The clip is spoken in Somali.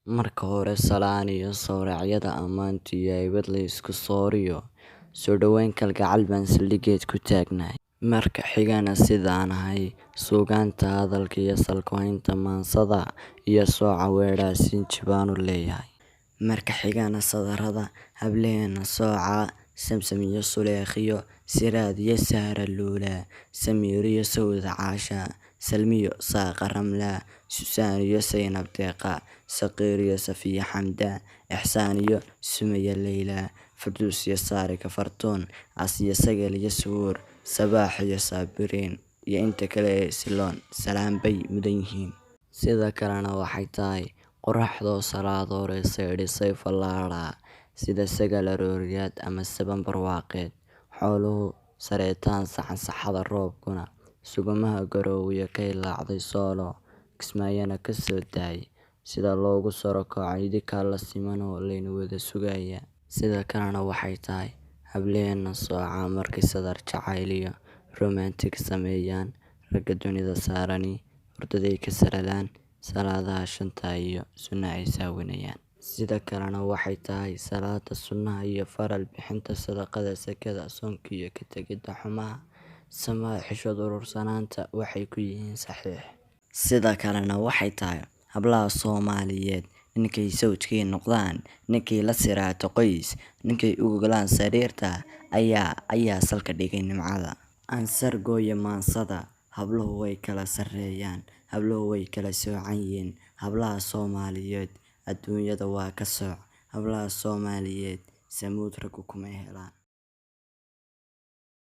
Marka hore salaan iyo sawracyada ammaanta iyo haybad la isku sooriyo, soo dhoweyn kalgacal baan saldhiggeed ku taagnahay. Marka xigana sidaan ahay, suugaanta hadalka iyo salku-haynta maansada iyo sooca weedhaa sinji baanu leeyahay. Marka xigana sadarada hableena sooca, samsam iyo suleekhiyo, siraad iyo sahra luulaa, samiir iyo sawda caasha, salmiyo saaqa ramlaa, susaan iyo saynab deeqa, saqiir iyo safiya xamda, ixsaan iyo sumaya leylaa, farduus iyo saarika fartuun, cas iyo sagal iyo suhuur, sabaax iyo saabiriin, iyo inta kale ee siloon salaan bay mudan yihiin. Sida kalena waxay tahay qorraxdoo salaadoore saydhisay fallaadha, sida sagal arooriyaad ama saban barwaaqeed, xooluhu sareetaan saxansaxada roobkuna, sugumaha garoowiya ka hilaacday soolo, kismaayana ka soo daay, sida loogu saro kaco idinkaa la simanoo layna wada sugaya. Sida kalena waxay tahay hableena sooca markay sadar jacayl iyo romantic sameeyaan, ragga dunida saarani hurdaday ka saradaan, salaadaha shanta iyo sunna ay saawinayaan. Sida kalena waxay tahay salaada sunnaha iyo faral bixinta sadaqada sakada, soonka iyo ka tegidda xumaha, samaha xishood urursanaanta waxay ku yihiin saxiix. Sida kalena waxay tahay hablaha Soomaaliyeed ninkay sawjkii noqdaan, ninkay la siraato qoys, ninkay u gogolaan sariirta ayaa salka dhigay nimcada. Ansar gooya maansada, habluhu way kala sarreeyaan, habluhu way kala soocan yihiin. Hablaha Soomaaliyeed adduunyada waa ka sooc, hablaha Soomaaliyeed samuud raggu kuma helaan.